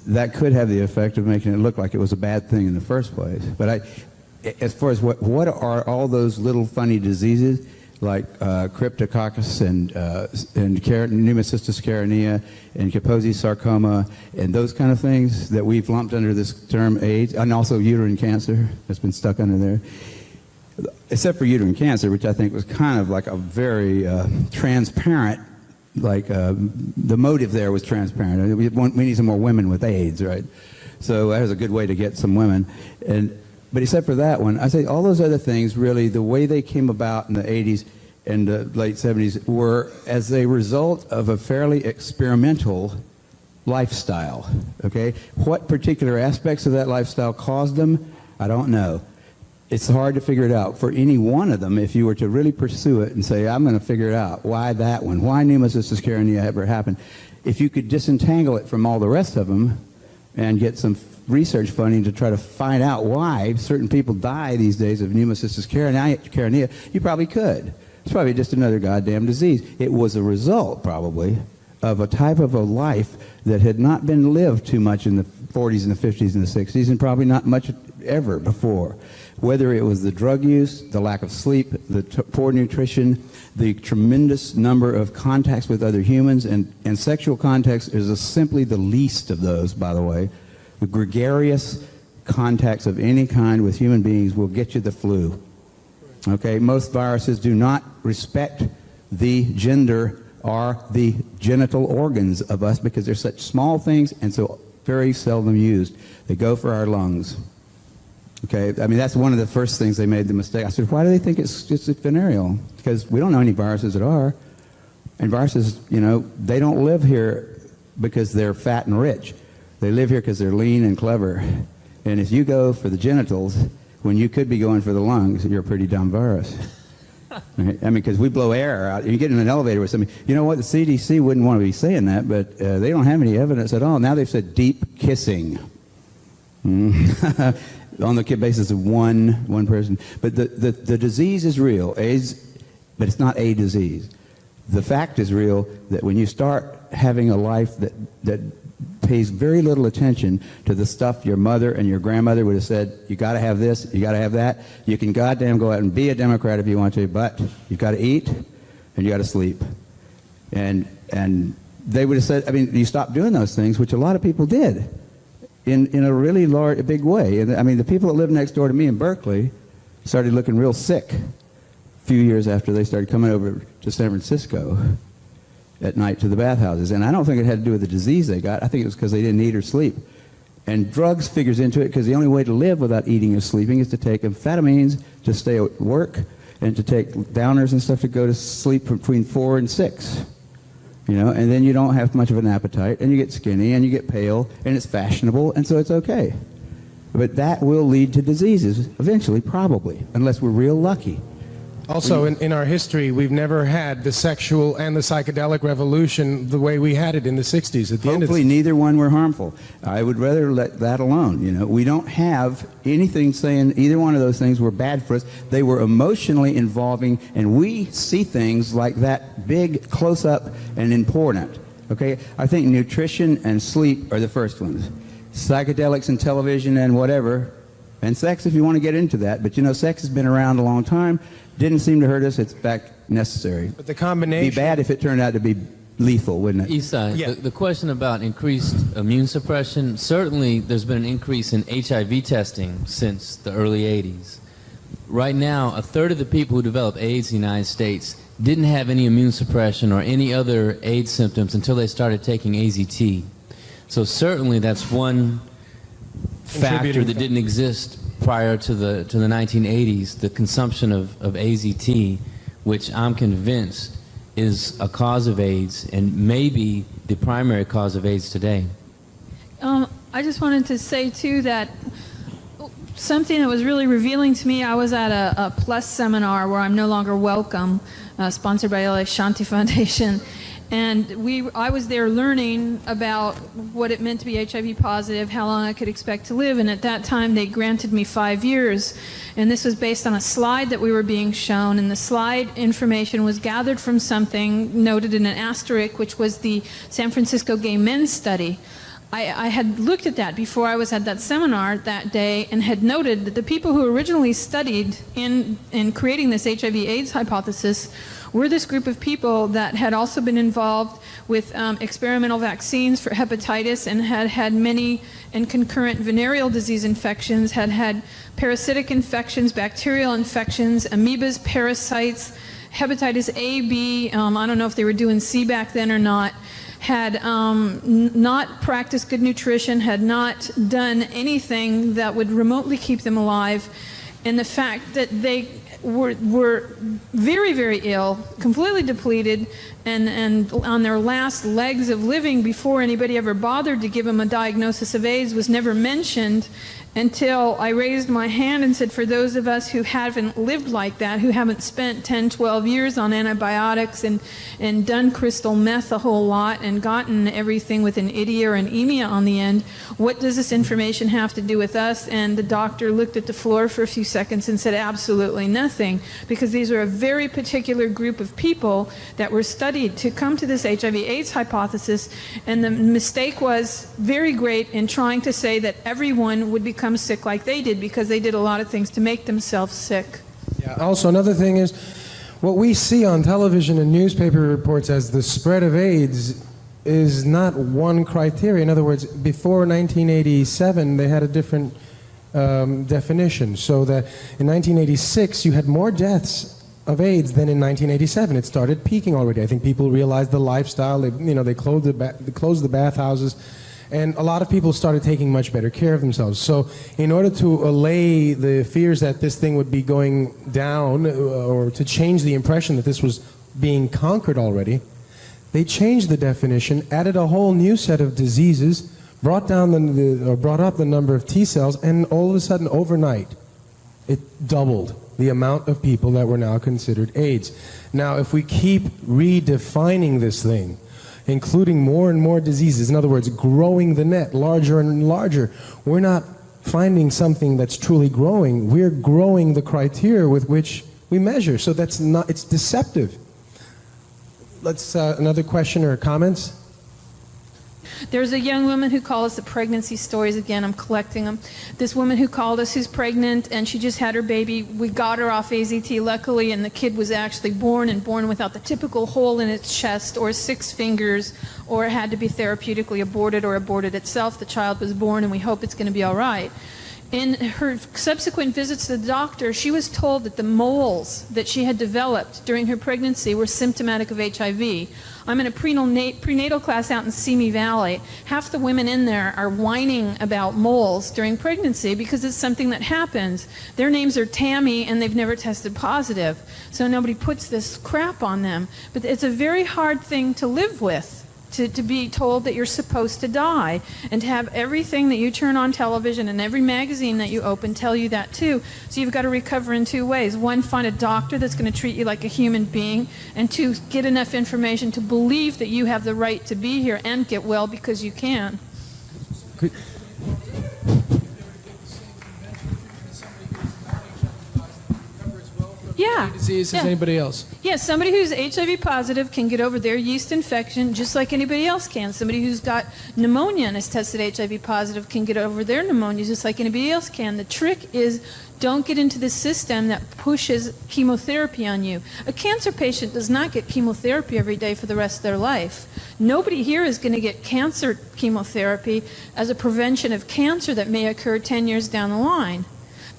that could have the effect of making it look like it was a bad thing in the first place. But as far as what are all those little funny diseases, like cryptococcus and pneumocystis carinea and Kaposi sarcoma and those kind of things that we've lumped under this term AIDS, and also uterine cancer that's been stuck under there. Except for uterine cancer, which I think was kind of like a very transparent, the motive there was transparent. We need some more women with AIDS, right? So that was a good way to get some women. But except for that one, I say all those other things, really, the way they came about in the 80s and the late 70s were as a result of a fairly experimental lifestyle, okay? What particular aspects of that lifestyle caused them, I don't know. It's hard to figure it out. For any one of them, if you were to really pursue it and say, I'm going to figure it out, why that one? Why pneumocystis carinea ever happened? If you could disentangle it from all the rest of them and get some research funding to try to find out why certain people die these days of pneumocystis carinea, you probably could. It's probably just another goddamn disease. It was a result, probably, of a type of a life that had not been lived too much in the 40s and the 50s and the 60s, and probably not much ever before. Whether it was the drug use, the lack of sleep, the poor nutrition, the tremendous number of contacts with other humans, and sexual contacts is simply the least of those, by the way. The gregarious contacts of any kind with human beings will get you the flu. Okay, most viruses do not respect the gender or the genital organs of us because they're such small things and so very seldom used. They go for our lungs. Okay, I mean, that's one of the first things they made the mistake. I said, why do they think it's just venereal? Because we don't know any viruses that are. And viruses, you know, they don't live here because they're fat and rich. They live here because they're lean and clever. And if you go for the genitals when you could be going for the lungs, you're a pretty dumb virus. Right? I mean, because we blow air out. You get in an elevator with somebody. You know what? The CDC wouldn't want to be saying that, but they don't have any evidence at all. Now they've said deep kissing. On the basis of one person. But the disease is real, AIDS, but it's not a disease. The fact is real that when you start having a life that pays very little attention to the stuff your mother and your grandmother would have said, you got to have this, you got to have that. You can goddamn go out and be a Democrat if you want to, but you've got to eat and you got to sleep. And they would have said, I mean, you stop doing those things, which a lot of people did. In a really big way. And I mean, the people that lived next door to me in Berkeley started looking real sick a few years after they started coming over to San Francisco at night to the bathhouses. And I don't think it had to do with the disease they got. I think it was because they didn't eat or sleep. And drugs figures into it because the only way to live without eating or sleeping is to take amphetamines to stay at work and to take downers and stuff to go to sleep between 4 and 6. You know, and then you don't have much of an appetite, and you get skinny, and you get pale, and it's fashionable, and so it's okay. But that will lead to diseases eventually, probably, unless we're real lucky. Also, in our history, we've never had the sexual and the psychedelic revolution the way we had it in the 60s at the end of Hopefully neither one were harmful. I would rather let that alone. You know, we don't have anything saying either one of those things were bad for us. They were emotionally involving, and we see things like that big, close-up, and important. Okay? I think nutrition and sleep are the first ones. Psychedelics and television and whatever, and sex if you want to get into that. But you know, sex has been around a long time. Didn't seem to hurt us. It's in fact necessary. But the combination... It'd be bad if it turned out to be lethal, wouldn't it? Esai, Yeah. the question about increased immune suppression, certainly there's been an increase in HIV testing since the early 80s. Right now, a third of the people who develop AIDS in the United States didn't have any immune suppression or any other AIDS symptoms until they started taking AZT. So certainly that's one factor that didn't exist prior to the 1980s, the consumption of AZT, which I'm convinced is a cause of AIDS and maybe the primary cause of AIDS today. I just wanted to say, too, that something that was really revealing to me, I was at a PLUS seminar where I'm no longer welcome, sponsored by LA Shanti Foundation. And I was there learning about what it meant to be HIV positive, how long I could expect to live, and at that time they granted me 5 years. And this was based on a slide that we were being shown, and the slide information was gathered from something noted in an asterisk, which was the San Francisco Gay Men's Study. I had looked at that before I was at that seminar that day and had noted that the people who originally studied in creating this HIV/AIDS hypothesis were this group of people that had also been involved with experimental vaccines for hepatitis and had had many and concurrent venereal disease infections, had had parasitic infections, bacterial infections, amoebas, parasites, hepatitis A, B, I don't know if they were doing C back then or not, had not practiced good nutrition, had not done anything that would remotely keep them alive, and the fact that they were very, very ill, completely depleted, and on their last legs of living before anybody ever bothered to give them a diagnosis of AIDS was never mentioned until I raised my hand and said, for those of us who haven't lived like that, who haven't spent 10, 12 years on antibiotics and done crystal meth a whole lot and gotten everything with an idia or an emia on the end, what does this information have to do with us? And the doctor looked at the floor for a few seconds and said, absolutely nothing, because these are a very particular group of people that were studied to come to this HIV/AIDS hypothesis, and the mistake was very great in trying to say that everyone would become become sick like they did, because they did a lot of things to make themselves sick. Yeah. Also, another thing is, what we see on television and newspaper reports as the spread of AIDS is not one criteria. In other words, before 1987, they had a different definition. So that in 1986, you had more deaths of AIDS than in 1987. It started peaking already. I think people realized the lifestyle. They closed the bathhouses, and a lot of people started taking much better care of themselves. So in order to allay the fears that this thing would be going down, or to change the impression that this was being conquered already, they changed the definition, added a whole new set of diseases, brought up the number of T cells, and all of a sudden, overnight, it doubled the amount of people that were now considered AIDS. Now, if we keep redefining this thing, including more and more diseases, in other words, growing the net larger and larger, we're not finding something that's truly growing. We're growing the criteria with which we measure. So that's not, it's deceptive. Let's, another question or comments? There's a young woman who called us the pregnancy stories. Again, I'm collecting them. This woman who called us, who's pregnant, and she just had her baby. We got her off AZT, luckily, and the kid was actually born without the typical hole in its chest or 6 fingers, or it had to be therapeutically aborted or aborted itself. The child was born, and we hope it's going to be all right. In her subsequent visits to the doctor, she was told that the moles that she had developed during her pregnancy were symptomatic of HIV. I'm in a prenatal class out in Simi Valley. Half the women in there are whining about moles during pregnancy because it's something that happens. Their names are Tammy, and they've never tested positive. So nobody puts this crap on them. But it's a very hard thing to live with. To be told that you're supposed to die, and to have everything that you turn on television and every magazine that you open tell you that too. So you've got to recover in 2 ways. 1, find a doctor that's going to treat you like a human being, and 2, get enough information to believe that you have the right to be here and get well because you can. Yeah. Disease as anybody else. Yeah, somebody who's HIV positive can get over their yeast infection just like anybody else can. Somebody who's got pneumonia and is tested HIV positive can get over their pneumonia just like anybody else can. The trick is, don't get into the system that pushes chemotherapy on you. A cancer patient does not get chemotherapy every day for the rest of their life. Nobody here is going to get cancer chemotherapy as a prevention of cancer that may occur 10 years down the line.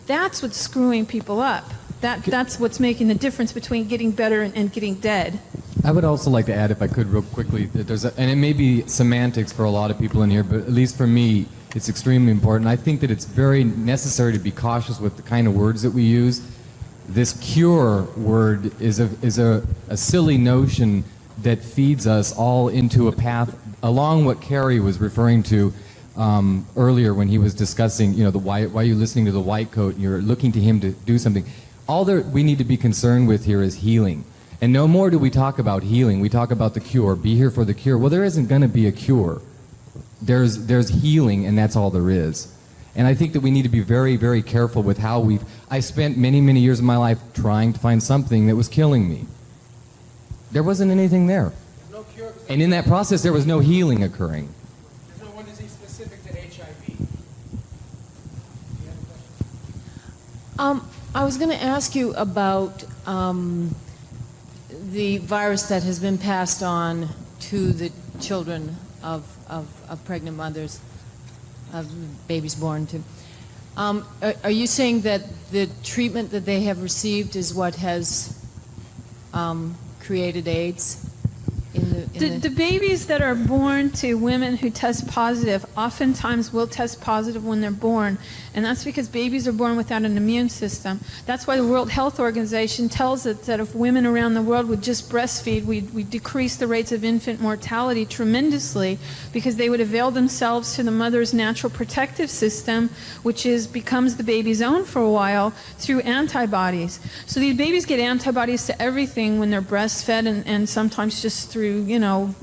That's what's screwing people up. That's what's making the difference between getting better and getting dead. I would also like to add, if I could, real quickly, that and it may be semantics for a lot of people in here, but at least for me, it's extremely important. I think that it's very necessary to be cautious with the kind of words that we use. This cure word is a silly notion that feeds us all into a path along what Kary was referring to earlier when he was discussing, why are you listening to the white coat and you're looking to him to do something. All that we need to be concerned with here is healing. And no more do we talk about healing. We talk about the cure. Be here for the cure. Well, there isn't going to be a cure. There's healing, and that's all there is. And I think that we need to be very, very careful with how I spent many, many years of my life trying to find something that was killing me. There wasn't anything there. No cure. And in that process, there was no healing occurring. There's no one disease specific to HIV. I was going to ask you about the virus that has been passed on to the children of pregnant mothers, of babies born to. Are you saying that the treatment that they have received is what has created AIDS? The babies that are born to women who test positive oftentimes will test positive when they're born, and that's because babies are born without an immune system. That's why the World Health Organization tells us that if women around the world would just breastfeed, we'd decrease the rates of infant mortality tremendously, because they would avail themselves to the mother's natural protective system, which becomes the baby's own for a while, through antibodies. So these babies get antibodies to everything when they're breastfed, and sometimes just through,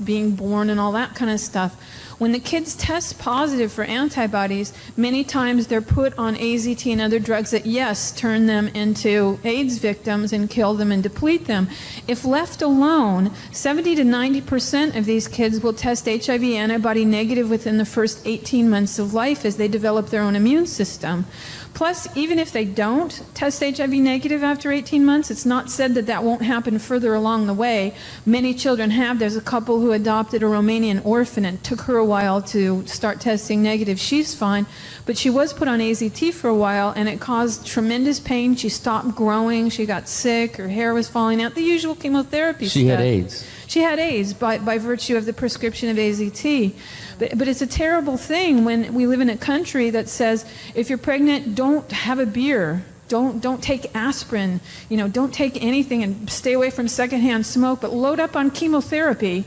being born and all that kind of stuff. When the kids test positive for antibodies, many times they're put on AZT and other drugs that, yes, turn them into AIDS victims and kill them and deplete them. If left alone, 70 to 90% of these kids will test HIV antibody negative within the first 18 months of life as they develop their own immune system. Plus, even if they don't test HIV negative after 18 months, it's not said that that won't happen further along the way. Many children have. There's a couple who adopted a Romanian orphan, and it took her a while to start testing negative. She's fine, but she was put on AZT for a while, and it caused tremendous pain. She stopped growing. She got sick. Her hair was falling out. The usual chemotherapy She stuff. had AIDS. She had AIDS by virtue of the prescription of AZT. But it's a terrible thing when we live in a country that says, if you're pregnant, don't have a beer. Don't take aspirin. Don't take anything, and stay away from secondhand smoke, but load up on chemotherapy,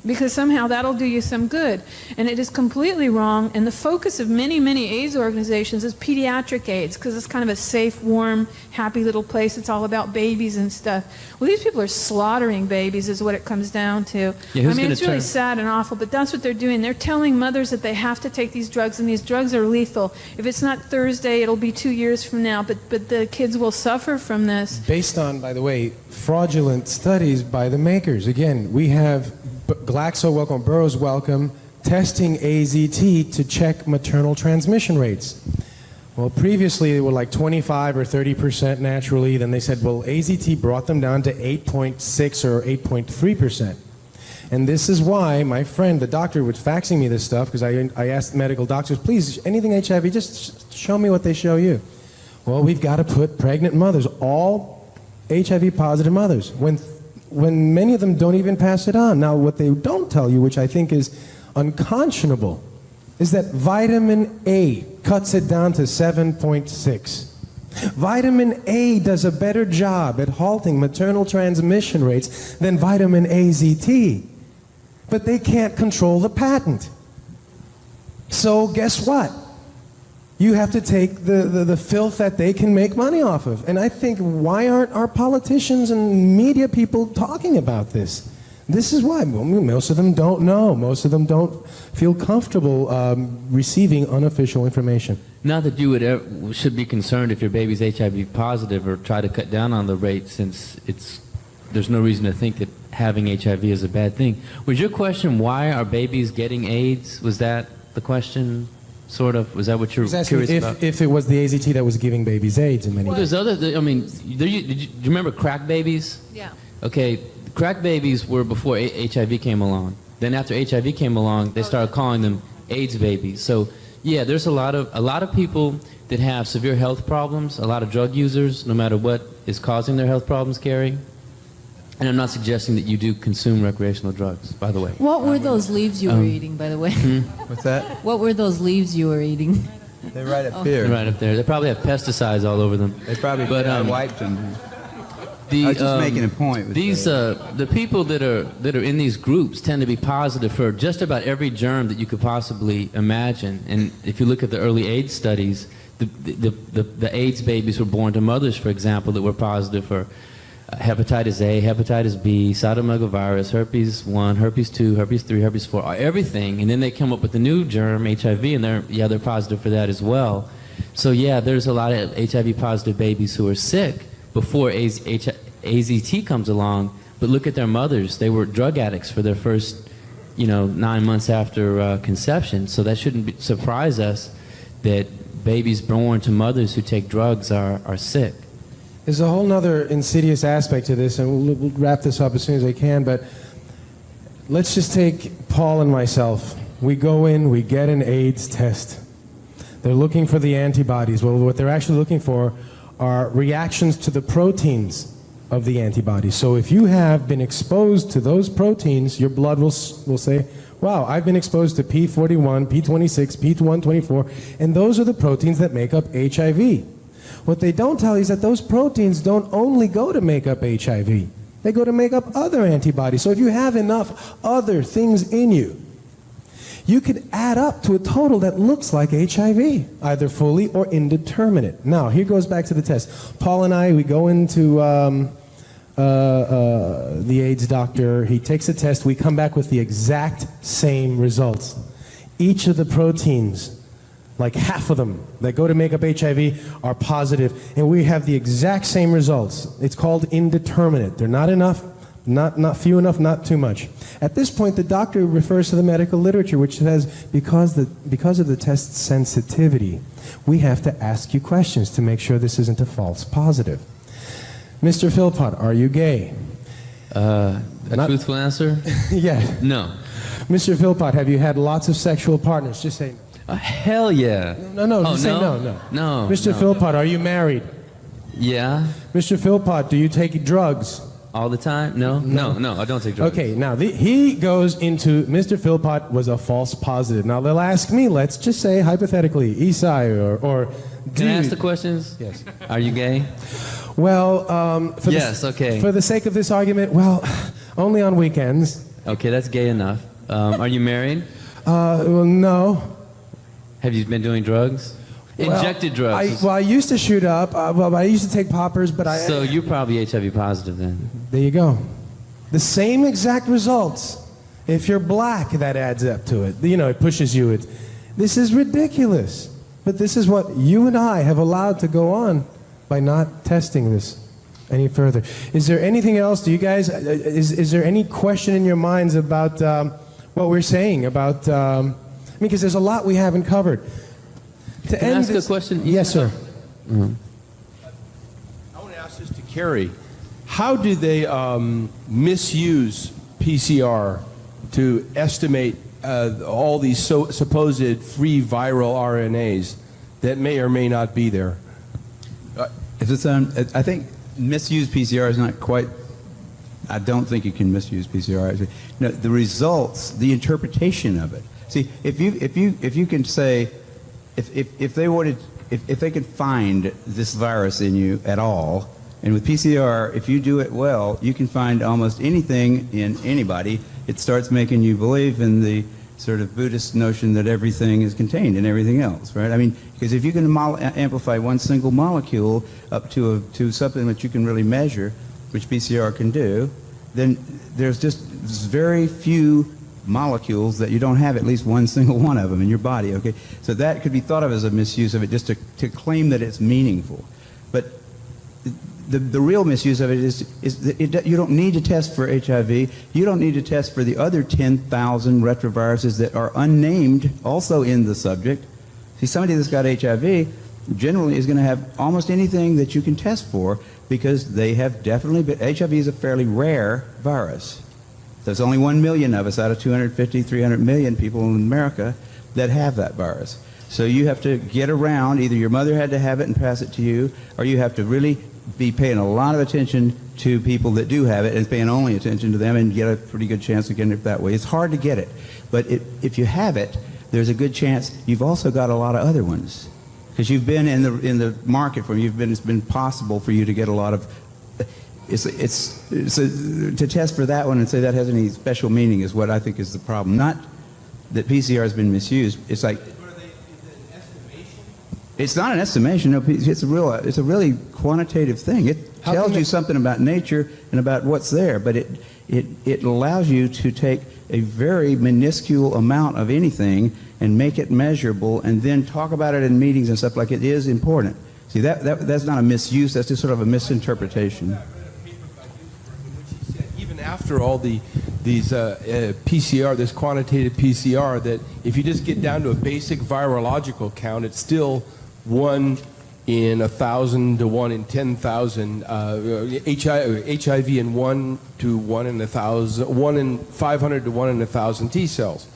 because somehow that'll do you some good. And it is completely wrong. And the focus of many, many AIDS organizations is pediatric AIDS, because it's kind of a safe, warm, happy little place. It's all about babies and stuff. Well, these people are slaughtering babies is what it comes down to. Yeah, I mean, it's really sad and awful, but that's what they're doing. They're telling mothers that they have to take these drugs, and these drugs are lethal. If it's not Thursday, it'll be 2 years from now, but the kids will suffer from this. Based on, by the way, fraudulent studies by the makers. Again, we have Glaxo Wellcome, Burroughs Wellcome, testing AZT to check maternal transmission rates. Well, previously they were like 25 or 30% naturally. Then they said, well, AZT brought them down to 8.6 or 8.3%. And this is why my friend, the doctor, was faxing me this stuff, because I asked medical doctors, please, anything HIV, just show me what they show you. Well, we've got to put pregnant mothers, all HIV positive mothers, when many of them don't even pass it on. Now, what they don't tell you, which I think is unconscionable, is that vitamin A cuts it down to 7.6. Vitamin A does a better job at halting maternal transmission rates than vitamin AZT. But they can't control the patent. So guess what? You have to take the filth that they can make money off of. And I think, why aren't our politicians and media people talking about this? This is why. Most of them don't know. Most of them don't feel comfortable receiving unofficial information. Not that you should be concerned if your baby's HIV positive or try to cut down on the rate, since there's no reason to think that having HIV is a bad thing. Was your question, why are babies getting AIDS? Was that the question? Sort of. Was that what you're curious about? If it was the AZT that was giving babies AIDS in many Well, there's other. I mean, do you remember crack babies? Yeah. Okay, crack babies were before HIV came along. Then after HIV came along, they started calling them AIDS babies. So yeah, there's a lot of people that have severe health problems. A lot of drug users, no matter what is causing their health problems, Kary. And I'm not suggesting that you do consume recreational drugs, by the way. What were those leaves you were eating, by the way? What's that? What were those leaves you were eating? They're right up here. Right up there. They probably have pesticides all over them. They probably wiped them. I was just making a point with the people that are in these groups tend to be positive for just about every germ that you could possibly imagine. And if you look at the early AIDS studies, the AIDS babies were born to mothers, for example, that were positive for hepatitis A, hepatitis B, cytomegalovirus, herpes 1, herpes 2, herpes 3, herpes 4, everything. And then they come up with the new germ, HIV, and they're positive for that as well. So yeah, there's a lot of HIV positive babies who are sick before AZT comes along. But look at their mothers. They were drug addicts for their first 9 months after conception. So that shouldn't surprise us that babies born to mothers who take drugs are sick. There's a whole other insidious aspect to this, and we'll wrap this up as soon as I can, but let's just take Paul and myself. We go in, we get an AIDS test. They're looking for the antibodies. Well, what they're actually looking for are reactions to the proteins of the antibodies. So if you have been exposed to those proteins, your blood will say, wow, I've been exposed to P41, P26, P124, and those are the proteins that make up HIV. What they don't tell you is that those proteins don't only go to make up HIV. They go to make up other antibodies. So if you have enough other things in you, you could add up to a total that looks like HIV, either fully or indeterminate. Now, here goes back to the test. Paul and I, we go into the AIDS doctor. He takes a test. We come back with the exact same results. each of the proteins, like half of them that go to make up HIV, are positive, and we have the exact same results. It's called indeterminate. They're not enough, not few enough, not too much. At this point, the doctor refers to the medical literature, which says because of the test's sensitivity, we have to ask you questions to make sure this isn't a false positive. Mr. Philpott, are you gay? Truthful answer? Yeah. No. Mr. Philpott, have you had lots of sexual partners? Just say no. Hell yeah. No, Oh, just say no? no. No. Mr. no. Philpott, are you married? Yeah. Mr. Philpott, do you take drugs? All the time? No. No. I don't take drugs. Okay, now he goes into Mr. Philpott was a false positive. Now they'll ask me, let's just say hypothetically, Isai or Can I ask the dude. questions? Yes. Are you gay? Well, Yes, okay. for the sake of this argument, well, only on weekends. Okay, that's gay enough. Are you married? Well, no. Have you been doing drugs? Injected drugs. I used to shoot up. I used to take poppers, but So you're probably HIV positive then. There you go. The same exact results. If you're black, that adds up to it. You know, it pushes you. This is ridiculous. But this is what you and I have allowed to go on by not testing this any further. Is there anything else? Do you guys? Is there any question in your minds about what we're saying about? Because there's a lot we haven't covered. Can I ask a question? Yes, sir. Mm-hmm. I want to ask this to Kary. How do they misuse PCR to estimate all these supposed free viral RNAs that may or may not be there? I think misuse PCR is not quite. I don't think you can misuse PCR. Actually. No, the results, the interpretation of it. See, if you can say, if they could find this virus in you at all, and with PCR, if you do it well, you can find almost anything in anybody. It starts making you believe in the sort of Buddhist notion that everything is contained in everything else, right? I mean, because if you can amplify one single molecule up to something that you can really measure, which PCR can do, then there's just very few molecules that you don't have at least one single one of them in your body, okay? So that could be thought of as a misuse of it, just to claim that it's meaningful. But the real misuse of it is that you don't need to test for HIV. You don't need to test for the other 10,000 retroviruses that are unnamed also in the subject. See, somebody that's got HIV generally is going to have almost anything that you can test for because they have definitely been. HIV is a fairly rare virus. There's only 1 million of us out of 250, 300 million people in America that have that virus. So you have to get around. Either your mother had to have it and pass it to you, or you have to really be paying a lot of attention to people that do have it and paying only attention to them and get a pretty good chance of getting it that way. It's hard to get it. But if you have it, there's a good chance you've also got a lot of other ones. Because you've been in the market for them. It's been possible for you to get a lot of. To test for that one and say that has any special meaning is what I think is the problem. Not that PCR has been misused. It's like. It's not an estimation. No, it's a really quantitative thing. It tells you something about nature and about what's there, but it allows you to take a very minuscule amount of anything and make it measurable, and then talk about it in meetings and stuff like it is important. See, that's not a misuse. That's just sort of a misinterpretation. Even after all these PCR, this quantitative PCR, that if you just get down to a basic virological count, it's still 1 in 1,000 to 1 in 10,000. HIV in 1 to 1 in 1,000, 1 in 500 to 1 in 1,000 T cells.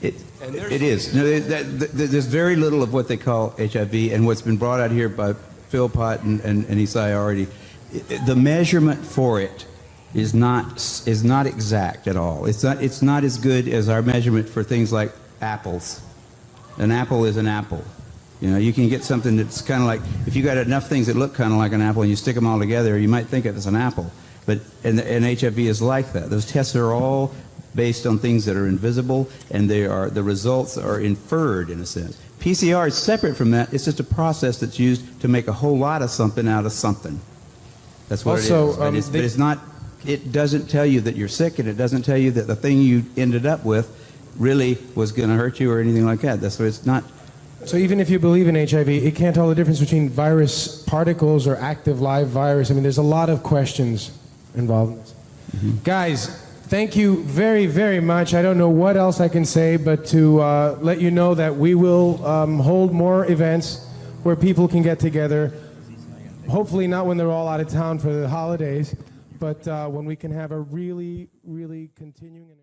It is. No, there's very little of what they call HIV, and what's been brought out here by Philpott and Isai already. The measurement for it is not exact at all. It's not as good as our measurement for things like apples. An apple is an apple. You know, you can get something that's kind of like, if you got enough things that look kind of like an apple and you stick them all together, you might think it's an apple. But and HIV is like that. Those tests are all based on things that are invisible, and the results are inferred in a sense. PCR is separate from that. It's just a process that's used to make a whole lot of something out of something. That's what it is. But it's not. It doesn't tell you that you're sick, and it doesn't tell you that the thing you ended up with really was going to hurt you or anything like that. That's why it's not. So even if you believe in HIV, it can't tell the difference between virus particles or active live virus. I mean, there's a lot of questions involved in this. Guys, thank you very, very much. I don't know what else I can say, but to let you know that we will hold more events where people can get together. Hopefully not when they're all out of town for the holidays, but when we can have a really, really continuing...